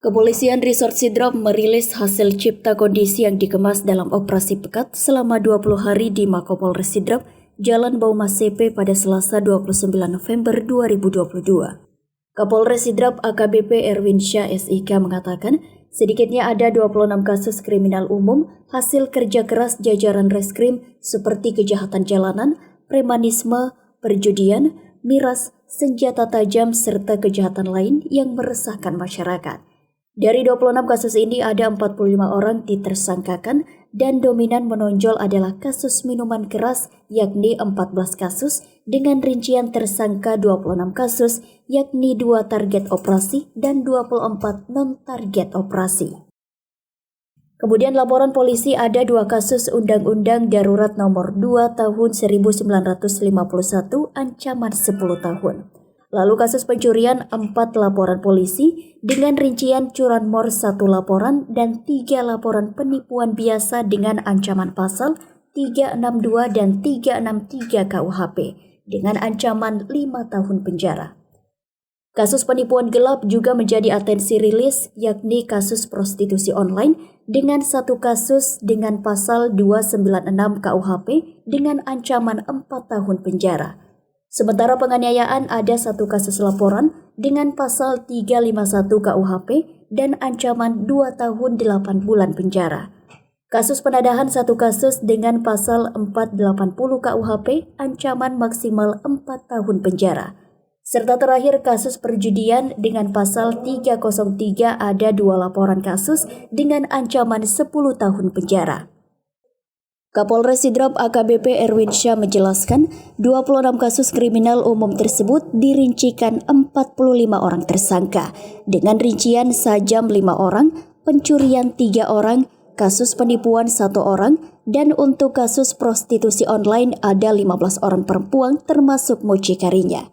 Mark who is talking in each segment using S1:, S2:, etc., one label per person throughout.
S1: Kepolisian Resort Sidrap merilis hasil cipta kondisi yang dikemas dalam operasi pekat selama 20 hari di Makopolres Sidrap, Jalan Baumas CP pada Selasa 29 November 2022. Kapolres Sidrap AKBP Erwin Syah SIK mengatakan, sedikitnya ada 26 kasus kriminal umum hasil kerja keras jajaran reskrim seperti kejahatan jalanan, premanisme, perjudian, miras, senjata tajam, serta kejahatan lain yang meresahkan masyarakat. Dari 26 kasus ini ada 45 orang ditersangkakan dan dominan menonjol adalah kasus minuman keras yakni 14 kasus dengan rincian tersangka 26 kasus yakni 2 target operasi dan 24 non-target operasi. Kemudian laporan polisi ada 2 kasus Undang-Undang Darurat Nomor 2 Tahun 1951 ancaman 10 tahun. Lalu kasus pencurian 4 laporan polisi dengan rincian curanmor 1 laporan dan 3 laporan penipuan biasa dengan ancaman pasal 362 dan 363 KUHP dengan ancaman 5 tahun penjara. Kasus penipuan gelap juga menjadi atensi rilis yakni kasus prostitusi online dengan 1 kasus dengan pasal 296 KUHP dengan ancaman 4 tahun penjara. Sementara penganiayaan ada 1 kasus laporan dengan pasal 351 KUHP dan ancaman 2 tahun 8 bulan penjara. Kasus penadahan 1 kasus dengan pasal 480 KUHP ancaman maksimal 4 tahun penjara. Serta terakhir kasus perjudian dengan pasal 303 ada 2 laporan kasus dengan ancaman 10 tahun penjara. Kapolres Sidrap AKBP Erwin Syah menjelaskan 26 kasus kriminal umum tersebut dirincikan 45 orang tersangka dengan rincian sajam 5 orang, pencurian 3 orang, kasus penipuan 1 orang, dan untuk kasus prostitusi online ada 15 orang perempuan termasuk mucikarinya.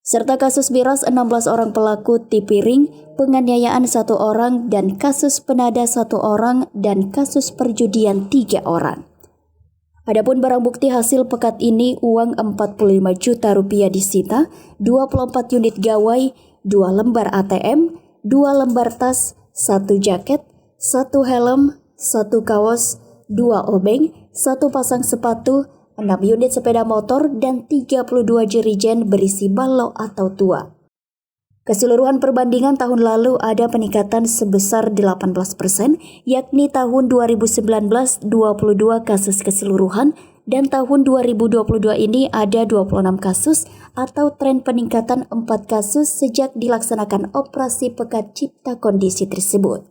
S1: Serta kasus miras 16 orang pelaku tipiring, penganiayaan 1 orang, dan kasus penada 1 orang, dan kasus perjudian 3 orang. Adapun barang bukti hasil pekat ini uang 45 juta rupiah disita, 24 unit gawai, 2 lembar ATM, 2 lembar tas, 1 jaket, 1 helm, 1 kaos, 2 obeng, 1 pasang sepatu, 6 unit sepeda motor, dan 32 jerigen berisi balok atau tua. Keseluruhan perbandingan tahun lalu ada peningkatan sebesar 18%, yakni tahun 2019 22 kasus keseluruhan dan tahun 2022 ini ada 26 kasus atau tren peningkatan 4 kasus sejak dilaksanakan operasi pekat cipta kondisi tersebut.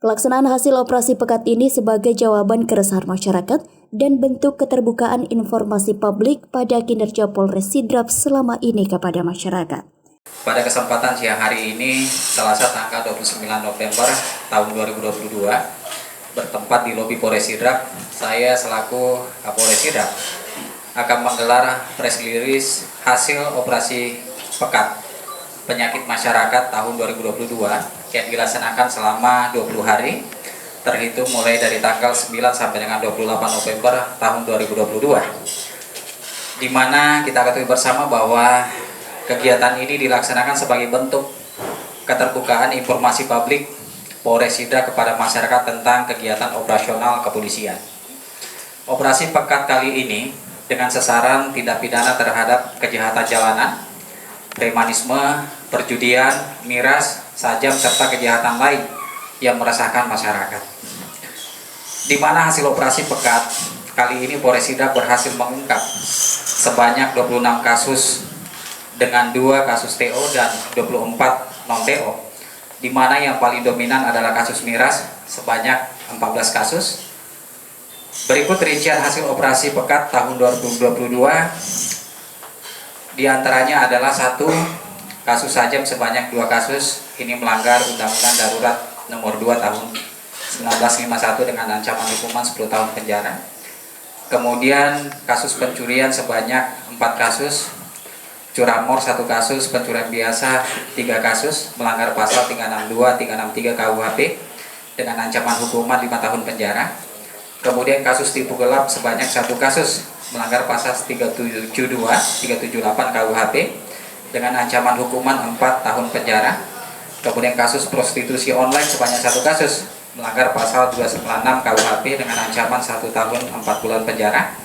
S1: Pelaksanaan hasil operasi pekat ini sebagai jawaban keresahan masyarakat dan bentuk keterbukaan informasi publik pada kinerja Polres Sidrap selama ini kepada masyarakat.
S2: Pada kesempatan siang hari ini, Selasa tanggal 29 November tahun 2022, bertempat di lobi Polres Sidrap, saya selaku Kapolres Sidrap akan menggelar press release hasil operasi pekat penyakit masyarakat tahun 2022 yang dilaksanakan selama 20 hari, terhitung mulai dari tanggal 9 sampai dengan 28 November tahun 2022, di mana kita ketahui bersama bahwa kegiatan ini dilaksanakan sebagai bentuk keterbukaan informasi publik Polres Sidrap kepada masyarakat tentang kegiatan operasional kepolisian. Operasi pekat kali ini dengan sasaran tindak pidana terhadap kejahatan jalanan, premanisme, perjudian, miras, sajam, serta kejahatan lain yang meresahkan masyarakat. Di mana hasil operasi pekat kali ini Polres Sidrap berhasil mengungkap sebanyak 26 kasus dengan 2 kasus TO dan 24 non-TO, di mana yang paling dominan adalah kasus miras sebanyak 14 kasus. Berikut rincian hasil operasi pekat tahun 2022, di antaranya adalah 1 kasus sajam sebanyak 2 kasus, ini melanggar Undang-Undang Darurat Nomor 2 Tahun 1951 dengan ancaman hukuman 10 tahun penjara. Kemudian kasus pencurian sebanyak 4 kasus, curanmor 1 kasus, pencurian biasa 3 kasus, melanggar pasal 362, 363 KUHP dengan ancaman hukuman 5 tahun penjara. Kemudian kasus tipu gelap sebanyak 1 kasus, melanggar pasal 372, 378 KUHP dengan ancaman hukuman 4 tahun penjara. Kemudian kasus prostitusi online sebanyak 1 kasus, melanggar pasal 296 KUHP dengan ancaman 1 tahun 4 bulan penjara.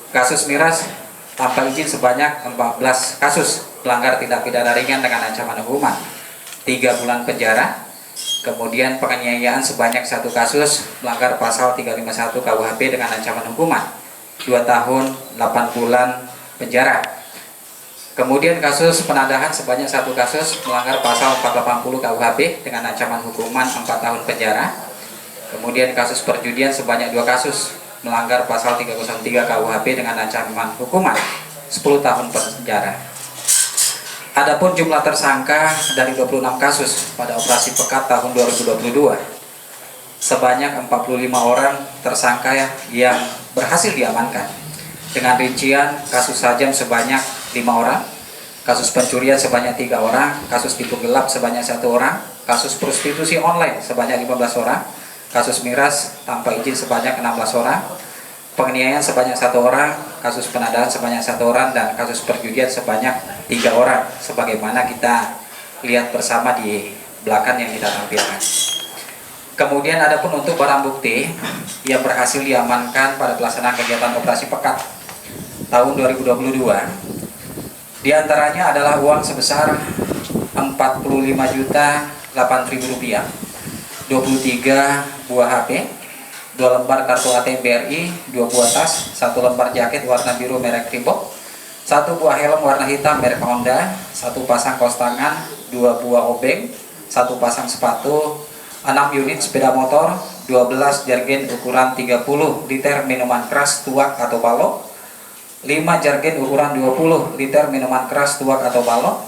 S2: Kasus miras tanpa izin sebanyak 14 kasus, melanggar tindak pidana ringan dengan ancaman hukuman 3 bulan penjara. Kemudian penganiayaan sebanyak 1 kasus, melanggar pasal 351 KUHP dengan ancaman hukuman 2 tahun 8 bulan penjara. Kemudian kasus penadahan sebanyak 1 kasus, melanggar pasal 480 KUHP dengan ancaman hukuman 4 tahun penjara. Kemudian kasus perjudian sebanyak 2 kasus, melanggar pasal 303 KUHP dengan ancaman hukuman 10 tahun penjara. Adapun jumlah tersangka dari 26 kasus pada operasi pekat tahun 2022, sebanyak 45 orang tersangka yang berhasil diamankan. Dengan rincian kasus sajam sebanyak 5 orang, kasus pencurian sebanyak 3 orang, kasus tipu gelap sebanyak 1 orang, kasus prostitusi online sebanyak 15 orang, kasus miras tanpa izin sebanyak 16 orang, penganiayaan sebanyak 1 orang, kasus penadahan sebanyak 1 orang, dan kasus perjudian sebanyak 3 orang, sebagaimana kita lihat bersama di belakang yang kita tampilkan. Kemudian adapun untuk barang bukti yang berhasil diamankan pada pelaksanaan kegiatan operasi pekat tahun 2022, diantaranya adalah uang sebesar Rp45.008.000, 23 buah HP, 2 lembar kartu ATM BRI, 2 buah tas, 1 lembar jaket warna biru merek Reebok, 1 buah helm warna hitam merek Honda, 1 pasang kaos tangan, 2 buah obeng, 1 pasang sepatu, 6 unit sepeda motor, 12 jergen ukuran 30 liter minuman keras tuak atau balok, 5 jergen ukuran 20 liter minuman keras tuak atau balok,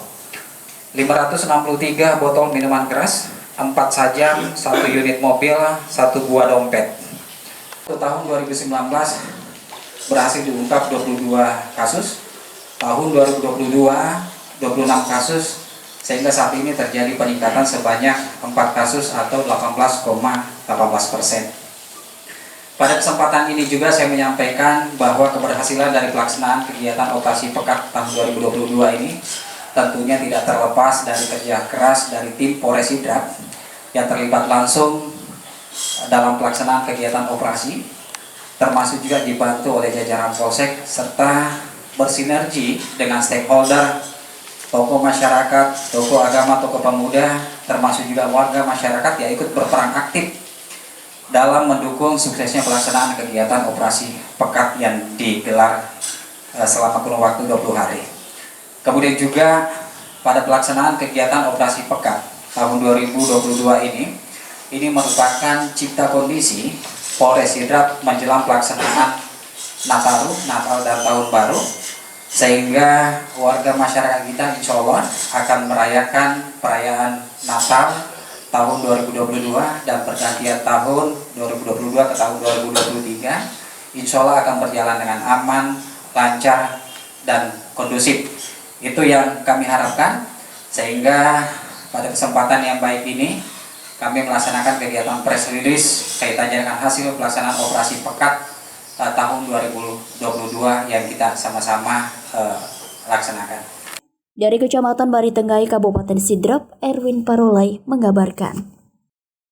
S2: 563 botol minuman keras, 4 sajam, 1 unit mobil, 1 buah dompet. Tahun 2019 berhasil diungkap 22 kasus, tahun 2022 26 kasus, sehingga saat ini terjadi peningkatan sebanyak 4 kasus atau 18,18%. Pada kesempatan ini juga saya menyampaikan bahwa keberhasilan dari pelaksanaan kegiatan operasi pekat tahun 2022 ini tentunya tidak terlepas dari kerja keras dari tim Polres Sidrap yang terlibat langsung dalam pelaksanaan kegiatan operasi, termasuk juga dibantu oleh jajaran Polsek serta bersinergi dengan stakeholder, tokoh masyarakat, tokoh agama, tokoh pemuda, termasuk juga warga masyarakat yang ikut berperan aktif dalam mendukung suksesnya pelaksanaan kegiatan operasi pekat yang digelar selama kurun waktu 20 hari. Kemudian juga pada pelaksanaan kegiatan operasi pekat tahun 2022 ini merupakan cipta kondisi Polres Sidrap menjelang pelaksanaan Natal dan Tahun Baru, sehingga warga masyarakat kita insya Allah akan merayakan perayaan Natal tahun 2022 dan pergantian tahun 2022 ke tahun 2023 insya Allah akan berjalan dengan aman, lancar, dan kondusif. Itu yang kami harapkan, sehingga pada kesempatan yang baik ini kami melaksanakan kegiatan press release kaitannya dengan hasil pelaksanaan operasi pekat tahun 2022 yang kita sama-sama laksanakan.
S1: Dari Kecamatan Baritengai, Kabupaten Sidrap, Erwin Parolai mengabarkan.